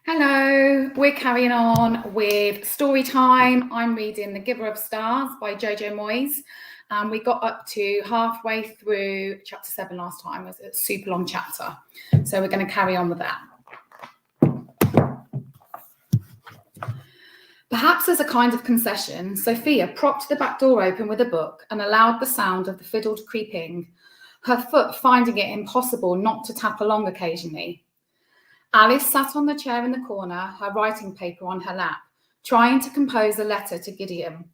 Hello, we're carrying on with Storytime. I'm reading The Giver of Stars by Jojo Moyes. We got up to halfway through chapter 7 last time. It was a super long chapter. So we're going to carry on with that. Perhaps as a kind of concession, Sophia propped the back door open with a book and allowed the sound of the fiddle to creep in, her foot finding it impossible not to tap along occasionally. Alice sat on the chair in the corner, her writing paper on her lap, trying to compose a letter to Gideon,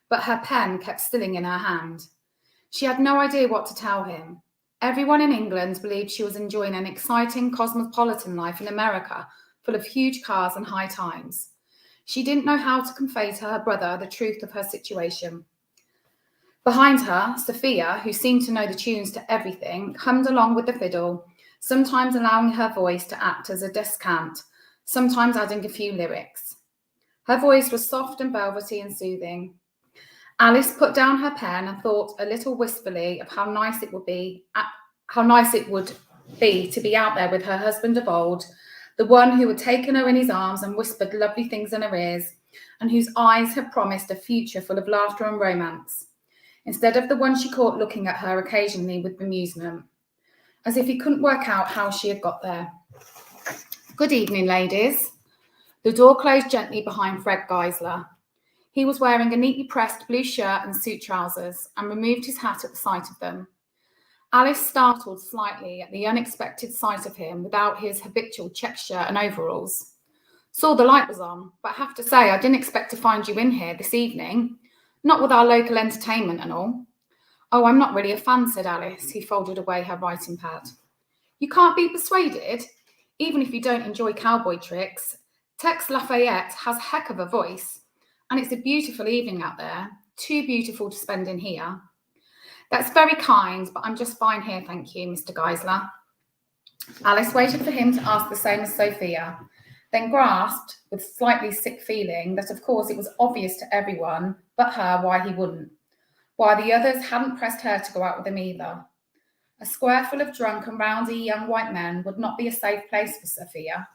but her pen kept stilling in her hand. She had no idea what to tell him. Everyone in England believed she was enjoying an exciting cosmopolitan life in America, full of huge cars and high times. She didn't know how to convey to her brother the truth of her situation. Behind her, Sophia, who seemed to know the tunes to everything, hummed along with the fiddle, sometimes allowing her voice to act as a descant, sometimes adding a few lyrics. Her voice was soft and velvety and soothing. Alice put down her pen and thought a little wistfully of how nice it would be to be out there with her husband of old, the one who had taken her in his arms and whispered lovely things in her ears, and whose eyes had promised a future full of laughter and romance, instead of the one she caught looking at her occasionally with bemusement, as if he couldn't work out how she had got there. Good evening, ladies. The door closed gently behind Fred Geisler. He was wearing a neatly pressed blue shirt and suit trousers and removed his hat at the sight of them. Alice startled slightly at the unexpected sight of him without his habitual check shirt and overalls. Saw the light was on, but have to say I didn't expect to find you in here this evening, not with our local entertainment and all. Oh, I'm not really a fan, said Alice. He folded away her writing pad. You can't be persuaded? Even if you don't enjoy cowboy tricks, Tex Lafayette has a heck of a voice, and it's a beautiful evening out there, too beautiful to spend in here. That's very kind, but I'm just fine here, thank you, Mr. Geisler. Alice waited for him to ask the same as Sophia, then grasped, with slightly sick feeling, that of course it was obvious to everyone but her why he wouldn't, why the others hadn't pressed her to go out with him either. A square full of drunk and rowdy young white men would not be a safe place for Sophia.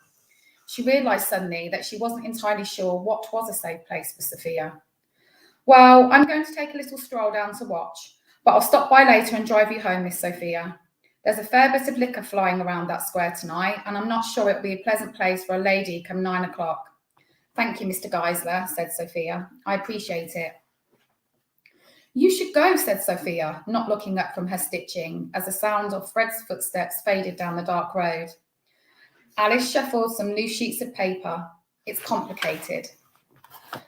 She realised suddenly that she wasn't entirely sure what was a safe place for Sophia. Well, I'm going to take a little stroll down to watch, but I'll stop by later and drive you home, Miss Sophia. There's a fair bit of liquor flying around that square tonight, and I'm not sure it'll be a pleasant place for a lady come 9 o'clock. Thank you, Mr. Geisler, said Sophia. I appreciate it. You should go, said Sophia, not looking up from her stitching as the sound of Fred's footsteps faded down the dark road. Alice shuffled some loose sheets of paper. It's complicated.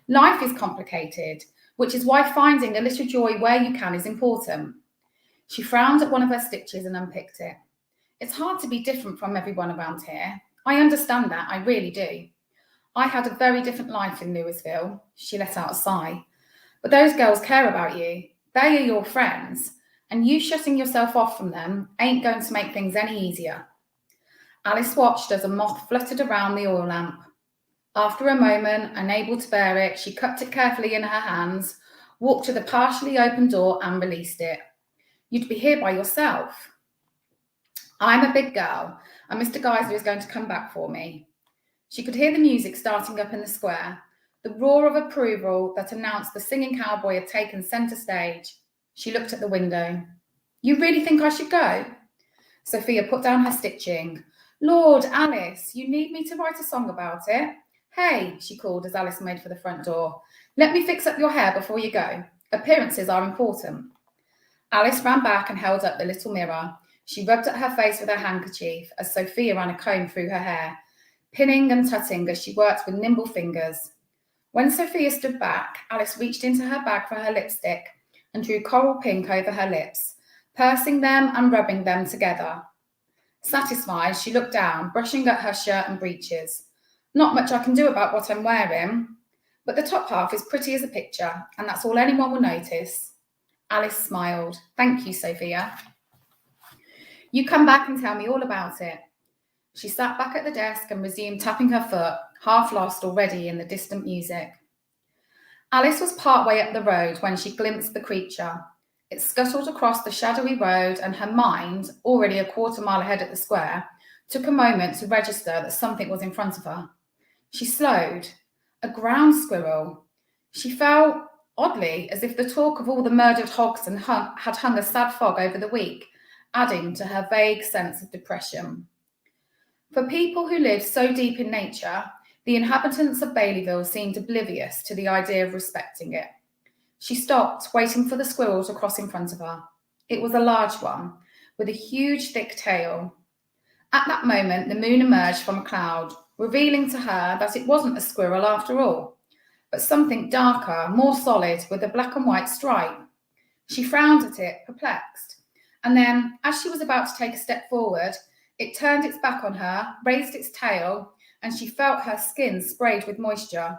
Life is complicated, which is why finding a little joy where you can is important. She frowned at one of her stitches and unpicked it. It's hard to be different from everyone around here. I understand that, I really do. I had a very different life in Louisville. She let out a sigh. But those girls care about you. They are your friends, and you shutting yourself off from them ain't going to make things any easier. Alice watched as a moth fluttered around the oil lamp. After a moment, unable to bear it, she cupped it carefully in her hands, walked to the partially open door and released it. You'd be here by yourself. I'm a big girl, and Mr. Geisler is going to come back for me. She could hear the music starting up in the square, the roar of approval that announced the singing cowboy had taken centre stage. She looked at the window. You really think I should go? Sophia put down her stitching. Lord, Alice, you need me to write a song about it? Hey, she called as Alice made for the front door. Let me fix up your hair before you go. Appearances are important. Alice ran back and held up the little mirror. She rubbed at her face with her handkerchief as Sophia ran a comb through her hair, pinning and tutting as she worked with nimble fingers. When Sophia stood back, Alice reached into her bag for her lipstick and drew coral pink over her lips, pursing them and rubbing them together. Satisfied, she looked down, brushing at her shirt and breeches. Not much I can do about what I'm wearing, but the top half is pretty as a picture, and that's all anyone will notice. Alice smiled. Thank you, Sophia. You come back and tell me all about it. She sat back at the desk and resumed tapping her foot, half lost already in the distant music. Alice was part way up the road when she glimpsed the creature. It scuttled across the shadowy road, and her mind, already a quarter mile ahead at the square, took a moment to register that something was in front of her. She slowed. A ground squirrel. She felt, oddly, as if the talk of all the murdered hogs had hung a sad fog over the week, adding to her vague sense of depression. For people who live so deep in nature, the inhabitants of Baileyville seemed oblivious to the idea of respecting it. She stopped, waiting for the squirrel to cross in front of her. It was a large one, with a huge, thick tail. At that moment, the moon emerged from a cloud, revealing to her that it wasn't a squirrel after all, but something darker, more solid, with a black and white stripe. She frowned at it, perplexed, and then, as she was about to take a step forward, it turned its back on her, raised its tail, and she felt her skin sprayed with moisture.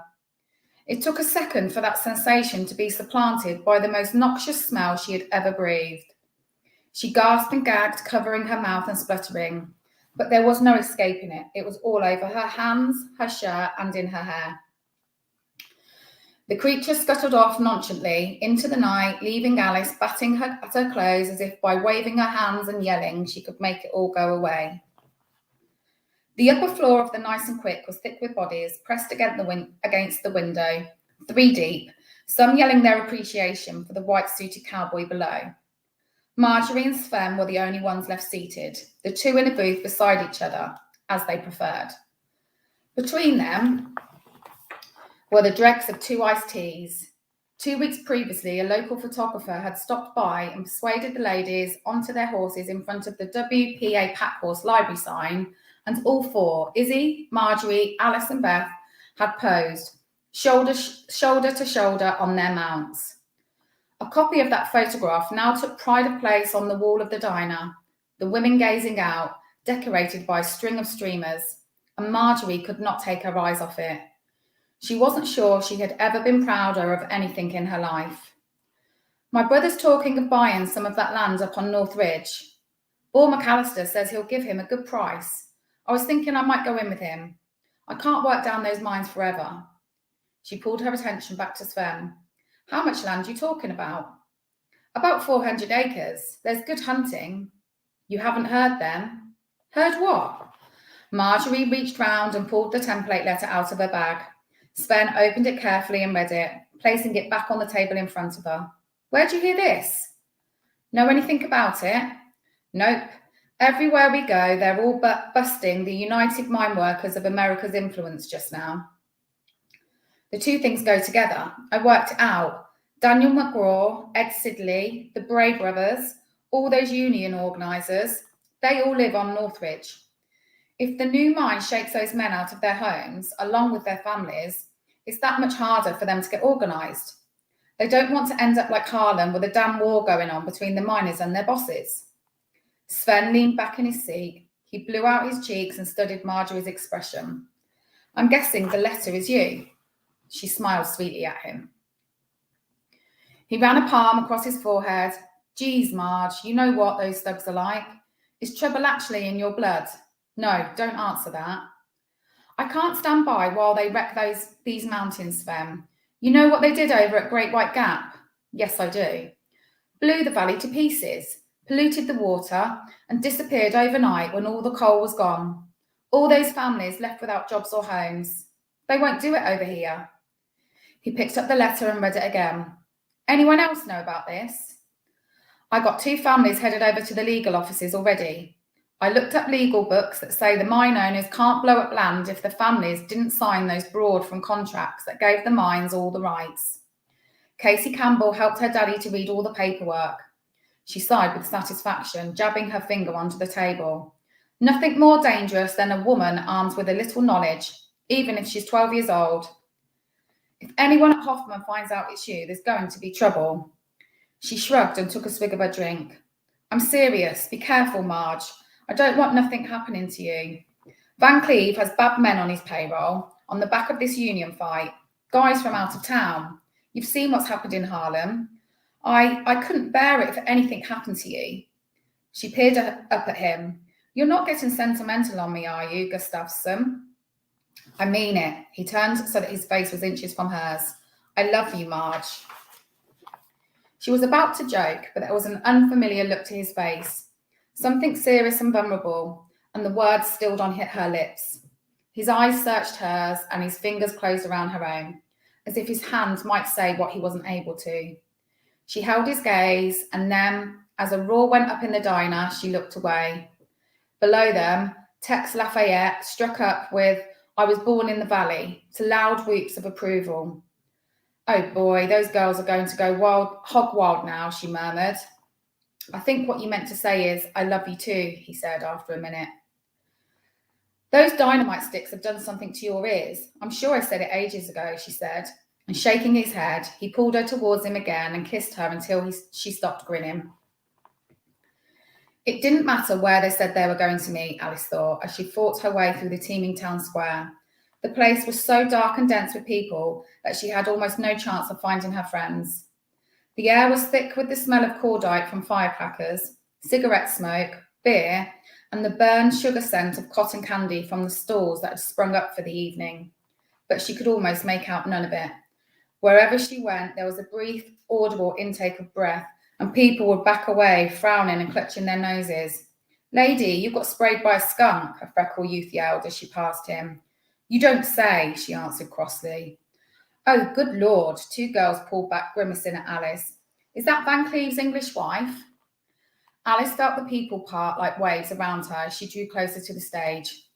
It took a second for that sensation to be supplanted by the most noxious smell she had ever breathed. She gasped and gagged, covering her mouth and spluttering, but there was no escaping it. It was all over her hands, her shirt, and in her hair. The creature scuttled off nonchalantly into the night, leaving Alice batting at her clothes as if by waving her hands and yelling she could make it all go away. The upper floor of the Nice and Quick was thick with bodies, pressed against the window, 3 deep, some yelling their appreciation for the white-suited cowboy below. Marjorie and Sven were the only ones left seated, the two in a booth beside each other, as they preferred. Between them were the dregs of 2 iced teas. 2 weeks previously, a local photographer had stopped by and persuaded the ladies onto their horses in front of the WPA Pack Horse Library sign, and all 4, Izzy, Marjorie, Alice and Beth, had posed, shoulder to shoulder on their mounts. A copy of that photograph now took pride of place on the wall of the diner, the women gazing out, decorated by a string of streamers, and Marjorie could not take her eyes off it. She wasn't sure she had ever been prouder of anything in her life. My brother's talking of buying some of that land up on North Ridge. Paul McAllister says he'll give him a good price. I was thinking I might go in with him. I can't work down those mines forever. She pulled her attention back to Sven. How much land are you talking about? About 400 acres. There's good hunting. You haven't heard then? Heard what? Marjorie reached round and pulled the template letter out of her bag. Sven opened it carefully and read it, placing it back on the table in front of her. Where'd you hear this? Know anything about it? Nope. Everywhere we go, they're all busting the United Mine Workers of America's influence just now. The two things go together. I worked it out. Daniel McGraw, Ed Sidley, the Bray brothers, all those union organisers, they all live on Northridge. If the new mine shakes those men out of their homes, along with their families, it's that much harder for them to get organised. They don't want to end up like Harlem with a damn war going on between the miners and their bosses. Sven leaned back in his seat. He blew out his cheeks and studied Marjorie's expression. I'm guessing the letter is you. She smiled sweetly at him. He ran a palm across his forehead. Geez, Marge, you know what those thugs are like. Is trouble actually in your blood? No, don't answer that. I can't stand by while they wreck these mountains, Sven. You know what they did over at Great White Gap? Yes, I do. Blew the valley to pieces, polluted the water, and disappeared overnight when all the coal was gone. All those families left without jobs or homes. They won't do it over here. He picked up the letter and read it again. Anyone else know about this? I got 2 families headed over to the legal offices already. I looked up legal books that say the mine owners can't blow up land if the families didn't sign those broad from contracts that gave the mines all the rights. Casey Campbell helped her daddy to read all the paperwork. She sighed with satisfaction, jabbing her finger onto the table. Nothing more dangerous than a woman armed with a little knowledge, even if she's 12 years old. If anyone at Hoffman finds out it's you, there's going to be trouble. She shrugged and took a swig of her drink. I'm serious. Be careful, Marge. I don't want nothing happening to you. Van Cleve has bad men on his payroll on the back of this union fight. Guys from out of town. You've seen what's happened in Harlem. I couldn't bear it if anything happened to you. She peered up at him. You're not getting sentimental on me, are you, Gustafsson? I mean it. He turned so that his face was inches from hers. I love you, Marge. She was about to joke, but there was an unfamiliar look to his face. Something serious and vulnerable, and the words stilled on her lips. His eyes searched hers and his fingers closed around her own, as if his hand might say what he wasn't able to. She held his gaze, and then, as a roar went up in the diner, she looked away. Below them, Tex Lafayette struck up with "I Was Born in the Valley" to loud whoops of approval. "Oh boy, those girls are going to go hog wild now," she murmured. "I think what you meant to say is, 'I love you too,'" he said after a minute. "Those dynamite sticks have done something to your ears. I'm sure I said it ages ago," she said. And shaking his head, he pulled her towards him again and kissed her until she stopped grinning. It didn't matter where they said they were going to meet, Alice thought, as she fought her way through the teeming town square. The place was so dark and dense with people that she had almost no chance of finding her friends. The air was thick with the smell of cordite from firecrackers, cigarette smoke, beer, and the burned sugar scent of cotton candy from the stalls that had sprung up for the evening. But she could almost make out none of it. Wherever she went, there was a brief, audible intake of breath, and people would back away, frowning and clutching their noses. "Lady, you got sprayed by a skunk," a freckled youth yelled as she passed him. "You don't say," she answered crossly. "Oh, good Lord," two girls pulled back, grimacing at Alice. "Is that Van Cleve's English wife?" Alice felt the people part like waves around her as she drew closer to the stage.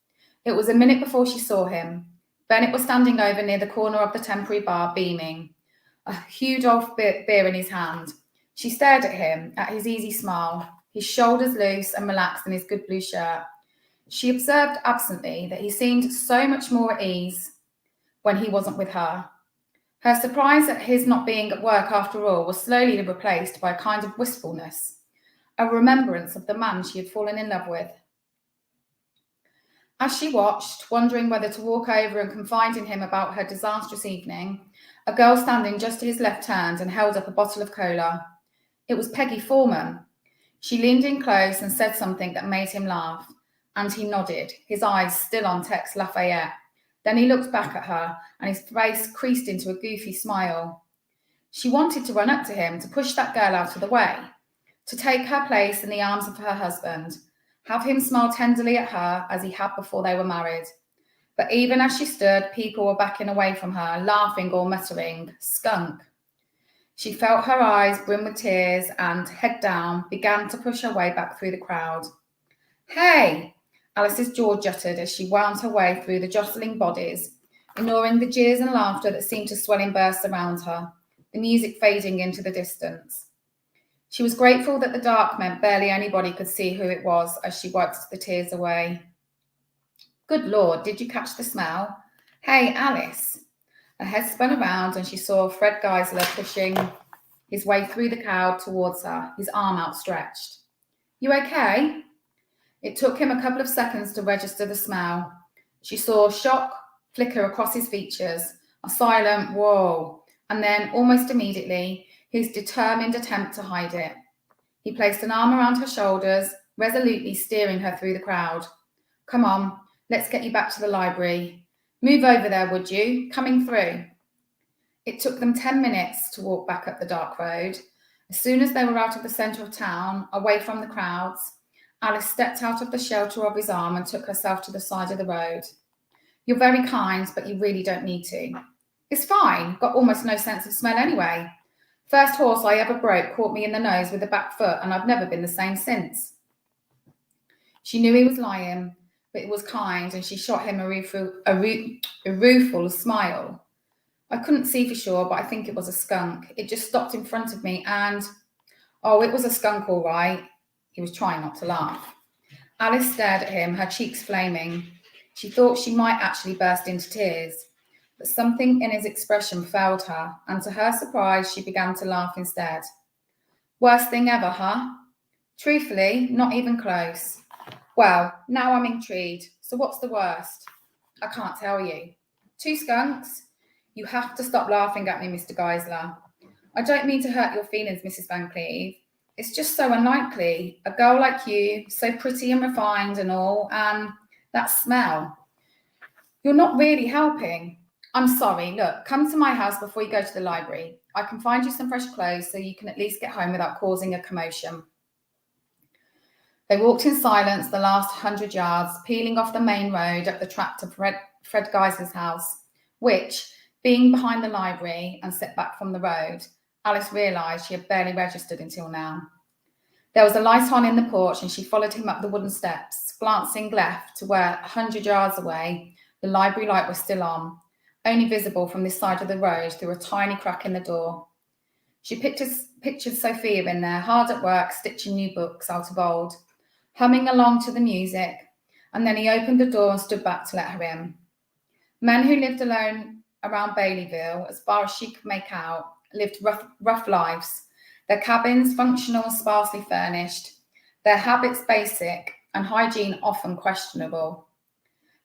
It was a minute before she saw him. Bennett was standing over near the corner of the temporary bar, beaming, a huge old beer in his hand. She stared at him, at his easy smile, his shoulders loose and relaxed in his good blue shirt. She observed absently that he seemed so much more at ease when he wasn't with her. Her surprise at his not being at work after all was slowly replaced by a kind of wistfulness, a remembrance of the man she had fallen in love with. As she watched, wondering whether to walk over and confide in him about her disastrous evening, a girl standing just to his left turned and held up a bottle of cola. It was Peggy Foreman. She leaned in close and said something that made him laugh, and he nodded, his eyes still on Tex Lafayette. Then he looked back at her, and his face creased into a goofy smile. She wanted to run up to him, to push that girl out of the way, to take her place in the arms of her husband, have him smile tenderly at her as he had before they were married. But even as she stood, people were backing away from her, laughing or muttering, "Skunk." She felt her eyes brim with tears and, head down, began to push her way back through the crowd. "Hey!" Alice's jaw jutted as she wound her way through the jostling bodies, ignoring the jeers and laughter that seemed to swell in bursts around her, the music fading into the distance. She was grateful that the dark meant barely anybody could see who it was as she wiped the tears away. "Good Lord, did you catch the smell? Hey, Alice." Her head spun around and she saw Fred Geisler pushing his way through the crowd towards her, his arm outstretched. "You okay?" It took him a couple of seconds to register the smell. She saw shock flicker across his features, a silent whoa, and then, almost immediately, his determined attempt to hide it. He placed an arm around her shoulders, resolutely steering her through the crowd. "Come on, let's get you back to the library. Move over there, would you? Coming through." It took them 10 minutes to walk back up the dark road. As soon as they were out of the centre of town, away from the crowds, Alice stepped out of the shelter of his arm and took herself to the side of the road. "You're very kind, but you really don't need to." "It's fine. Got almost no sense of smell anyway. First horse I ever broke caught me in the nose with the back foot, and I've never been the same since." She knew he was lying, but it was kind, and she shot him a rueful smile. "I couldn't see for sure, but I think it was a skunk. It just stopped in front of me and—" "Oh, it was a skunk, all right." He was trying not to laugh. Alice stared at him, her cheeks flaming. She thought she might actually burst into tears, but something in his expression failed her, and to her surprise, she began to laugh instead. "Worst thing ever, huh?" "Truthfully, not even close." "Well, now I'm intrigued. So what's the worst?" "I can't tell you." "Two skunks?" "You have to stop laughing at me, Mr. Geisler. I don't mean to hurt your feelings, Mrs. Van Cleve. It's just so unlikely. A girl like you, so pretty and refined and all, and that smell. You're not really helping." "I'm sorry. Look, come to my house before you go to the library. I can find you some fresh clothes so you can at least get home without causing a commotion." They walked in silence the last 100 yards, peeling off the main road up the track to Fred Geisler's house, which, being behind the library and set back from the road, Alice realised she had barely registered until now. There was a light on in the porch, and she followed him up the wooden steps, glancing left to where, 100 yards away, the library light was still on, only visible from this side of the road through a tiny crack in the door. She pictured Sophia in there, hard at work, stitching new books out of old, humming along to the music, and then he opened the door and stood back to let her in. Men who lived alone around Baileyville, as far as she could make out, lived rough lives, their cabins functional and sparsely furnished, their habits basic, and hygiene often questionable.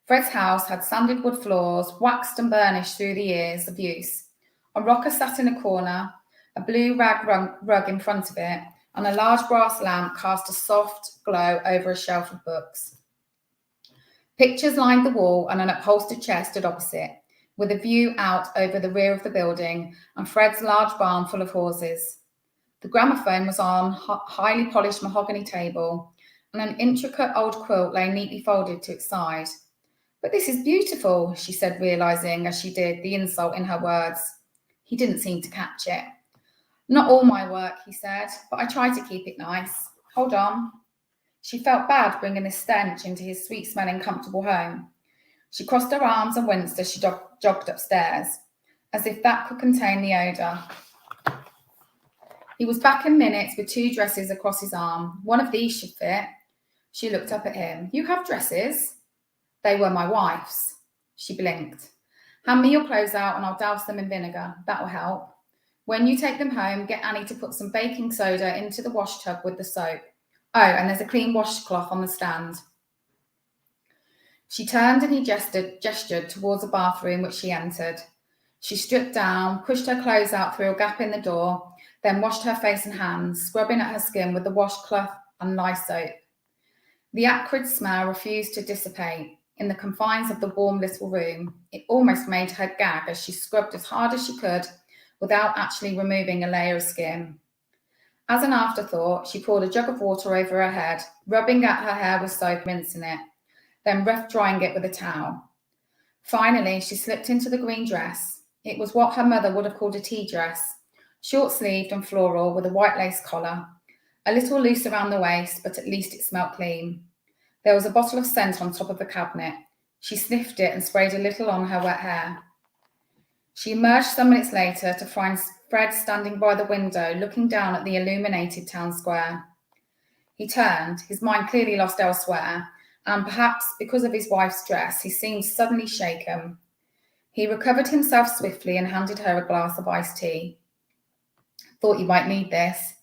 Fred's house had sanded wood floors, waxed and burnished through the years of use. A rocker sat in a corner, a blue rag rug in front of it, and a large brass lamp cast a soft glow over a shelf of books. Pictures lined the wall, and an upholstered chair stood opposite, with a view out over the rear of the building and Fred's large barn full of horses. The gramophone was on a highly polished mahogany table, and an intricate old quilt lay neatly folded to its side. "But this is beautiful," she said, realising as she did the insult in her words. He didn't seem to catch it. "Not all my work," he said, "but I try to keep it nice. Hold on." She felt bad bringing this stench into his sweet-smelling, comfortable home. She crossed her arms and winced as she jogged upstairs, as if that could contain the odour. He was back in minutes with 2 dresses across his arm. "One of these should fit." She looked up at him. "You have dresses?" "They were my wife's." She blinked. "Hand me your clothes out and I'll douse them in vinegar. That'll help. When you take them home, get Annie to put some baking soda into the wash tub with the soap. Oh, and there's a clean washcloth on the stand." She turned and he gestured towards a bathroom which she entered. She stripped down, pushed her clothes out through a gap in the door, then washed her face and hands, scrubbing at her skin with the washcloth and lye soap. The acrid smell refused to dissipate. In the confines of the warm little room, it almost made her gag as she scrubbed as hard as she could without actually removing a layer of skin. As an afterthought, she poured a jug of water over her head, rubbing at her hair with soap, rinsing it, then rough drying it with a towel. Finally, she slipped into the green dress. It was what her mother would have called a tea dress, short-sleeved and floral with a white lace collar, a little loose around the waist, but at least it smelt clean. There was a bottle of scent on top of the cabinet. She sniffed it and sprayed a little on her wet hair. She emerged some minutes later to find Fred standing by the window, looking down at the illuminated town square. He turned, his mind clearly lost elsewhere, and perhaps because of his wife's dress, he seemed suddenly shaken. He recovered himself swiftly and handed her a glass of iced tea. "Thought you might need this."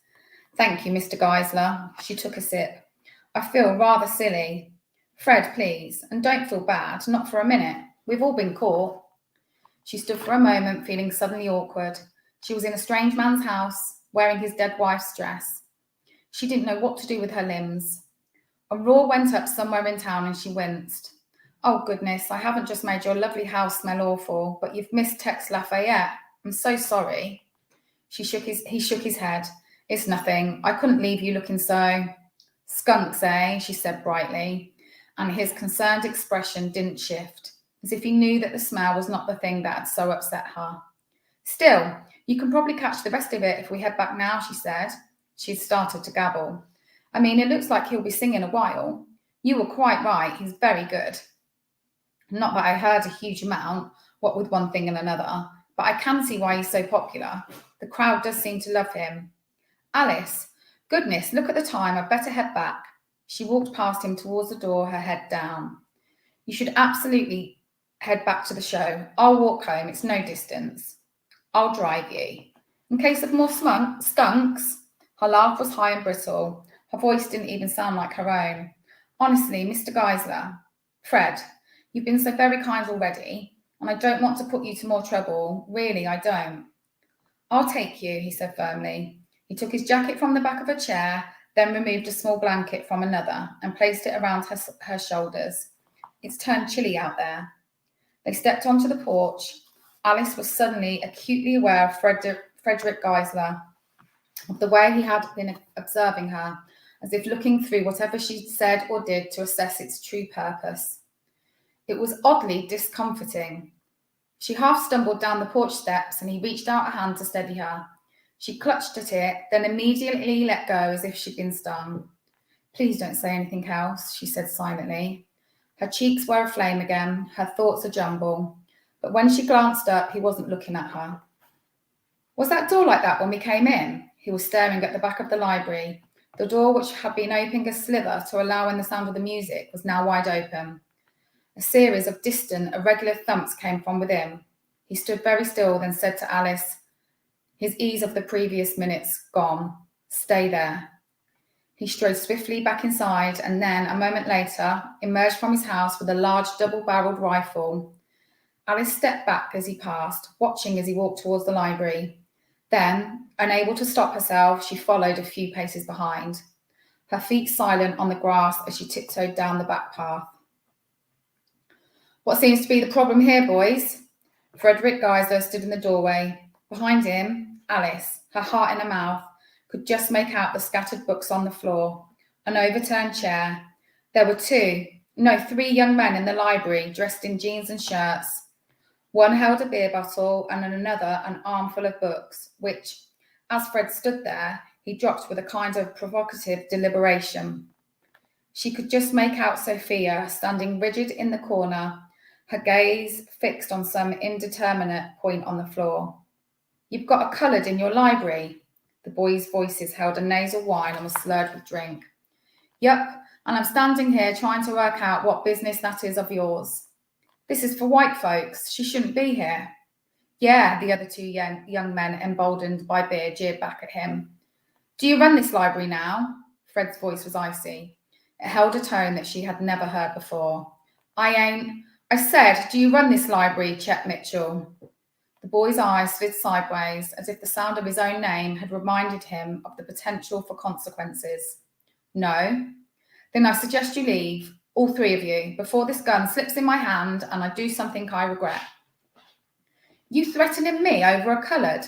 "Thank you, Mr. Geisler." She took a sip. "I feel rather silly." "Fred, please, and don't feel bad, not for a minute. We've all been caught." She stood for a moment, feeling suddenly awkward. She was in a strange man's house, wearing his dead wife's dress. She didn't know what to do with her limbs. A roar went up somewhere in town and she winced. "Oh, goodness, I haven't just made your lovely house smell awful, but you've missed Tex Lafayette. I'm so sorry." He shook his head. "It's nothing. I couldn't leave you looking so." "Skunks, eh?" she said brightly, and his concerned expression didn't shift, as if he knew that the smell was not the thing that had so upset her. "Still, you can probably catch the rest of it if we head back now," she said. She'd started to gabble. "I mean, it looks like he'll be singing a while. You were quite right, he's very good. Not that I heard a huge amount, what with one thing and another, but I can see why he's so popular. The crowd does seem to love him." "Alice, goodness, look at the time, I'd better head back." She walked past him towards the door, her head down. "You should absolutely head back to the show. I'll walk home, it's no distance." "I'll drive you." "In case of more skunks?" Her laugh was high and brittle. Her voice didn't even sound like her own. "Honestly, Mr. Geisler, Fred, you've been so very kind already, and I don't want to put you to more trouble. Really, I don't." "I'll take you," he said firmly. He took his jacket from the back of a chair, then removed a small blanket from another and placed it around her shoulders. "It's turned chilly out there." They stepped onto the porch. Alice was suddenly acutely aware of Frederick Geisler, of the way he had been observing her, as if looking through whatever she'd said or did to assess its true purpose. It was oddly discomforting. She half stumbled down the porch steps and he reached out a hand to steady her. She clutched at it, then immediately let go as if she'd been stung. "Please don't say anything else," she said silently. Her cheeks were aflame again, her thoughts a jumble. But when she glanced up, he wasn't looking at her. "Was that door like that when we came in?" He was staring at the back of the library. The door, which had been opening a slither to allow in the sound of the music, was now wide open. A series of distant, irregular thumps came from within. He stood very still, then said to Alice, his ease of the previous minutes gone, "Stay there." He strode swiftly back inside and then, a moment later, emerged from his house with a large double-barreled rifle. Alice stepped back as he passed, watching as he walked towards the library. Then, unable to stop herself, she followed a few paces behind, her feet silent on the grass as she tiptoed down the back path. "What seems to be the problem here, boys?" Frederick Geisler stood in the doorway. Behind him, Alice, her heart in her mouth, could just make out the scattered books on the floor, an overturned chair. There were three young men in the library, dressed in jeans and shirts. One held a beer bottle and another an armful of books, which, as Fred stood there, he dropped with a kind of provocative deliberation. She could just make out Sophia standing rigid in the corner, her gaze fixed on some indeterminate point on the floor. "You've got a coloured in your library." The boys' voices held a nasal whine and was slurred with drink. "Yup, and I'm standing here trying to work out what business that is of yours." "This is for white folks. She shouldn't be here." "Yeah," the other two young men, emboldened by beer, jeered back at him. "Do you run this library now?" Fred's voice was icy. It held a tone that she had never heard before. I said, do you run this library, Chet Mitchell?" The boy's eyes slid sideways, as if the sound of his own name had reminded him of the potential for consequences. "No." "Then I suggest you leave, all three of you, before this gun slips in my hand and I do something I regret." "You threatening me over a coloured?"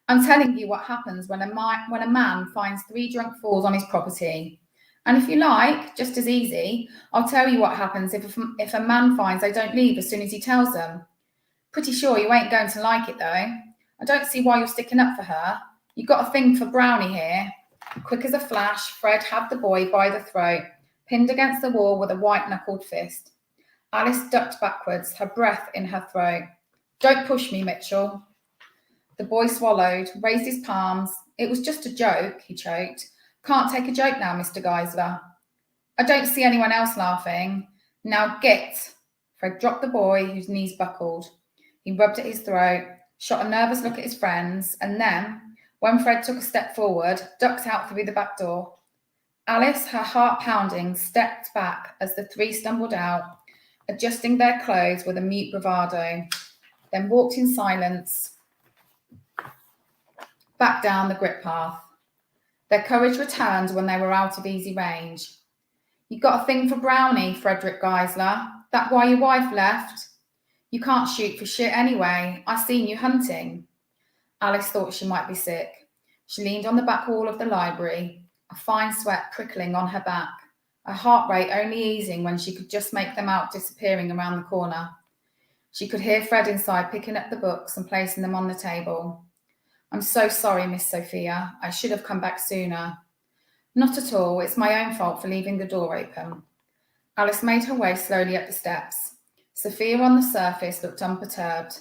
"I'm telling you what happens when a man finds three drunk fools on his property. And if you like, just as easy, I'll tell you what happens if a man finds they don't leave as soon as he tells them. Pretty sure you ain't going to like it, though. I don't see why you're sticking up for her. You got a thing for Brownie here." Quick as a flash, Fred had the boy by the throat, pinned against the wall with a white-knuckled fist. Alice ducked backwards, her breath in her throat. "Don't push me, Mitchell." The boy swallowed, raised his palms. "It was just a joke," he choked. "Can't take a joke now, Mr. Geisler." "I don't see anyone else laughing. Now get." Fred dropped the boy, whose knees buckled. He rubbed at his throat, shot a nervous look at his friends, and then, when Fred took a step forward, ducked out through the back door. Alice, her heart pounding, stepped back as the three stumbled out, adjusting their clothes with a mute bravado, then walked in silence back down the grip path. Their courage returned when they were out of easy range. "You got a thing for Brownie, Frederick Geisler? That why your wife left? You can't shoot for shit anyway. I seen you hunting." Alice thought she might be sick. She leaned on the back wall of the library, a fine sweat prickling on her back, her heart rate only easing when she could just make them out disappearing around the corner. She could hear Fred inside picking up the books and placing them on the table. "I'm so sorry, Miss Sophia. I should have come back sooner." "Not at all. It's my own fault for leaving the door open." Alice made her way slowly up the steps. Sophia on the surface looked unperturbed.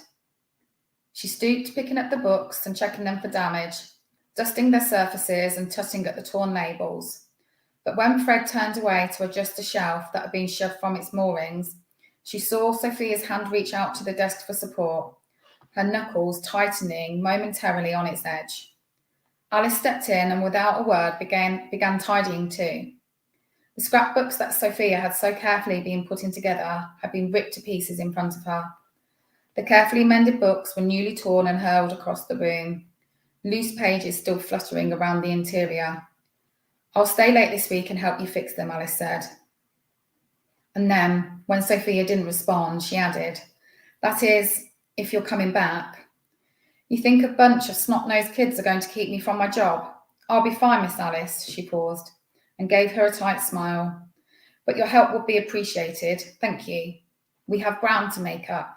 She stooped, picking up the books and checking them for damage, dusting their surfaces and tutting at the torn labels. But when Fred turned away to adjust a shelf that had been shoved from its moorings, she saw Sophia's hand reach out to the desk for support, her knuckles tightening momentarily on its edge. Alice stepped in and without a word began tidying too. The scrapbooks that Sophia had so carefully been putting together had been ripped to pieces in front of her. The carefully mended books were newly torn and hurled across the room, loose pages still fluttering around the interior. "I'll stay late this week and help you fix them," Alice said. And then, when Sophia didn't respond, she added, "That is, if you're coming back." "You think a bunch of snot-nosed kids are going to keep me from my job?" "I'll be fine, Miss Alice." She paused. and gave her a tight smile. But your help would be appreciated. Thank you. We have ground to make up.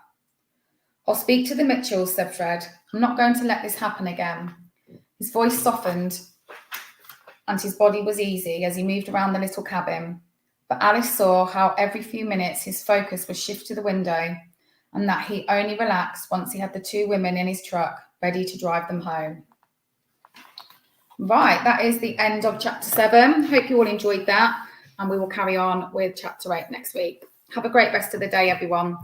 I'll speak to the Mitchells, said Fred. I'm not going to let this happen again. His voice softened and his body was easy as he moved around the little cabin. But Alice saw how every few minutes his focus would shift to the window and that he only relaxed once he had the two women in his truck ready to drive them home. Right, that is the end of chapter 7. Hope you all enjoyed that, and we will carry on with chapter 8 next week. Have a great rest of the day, everyone.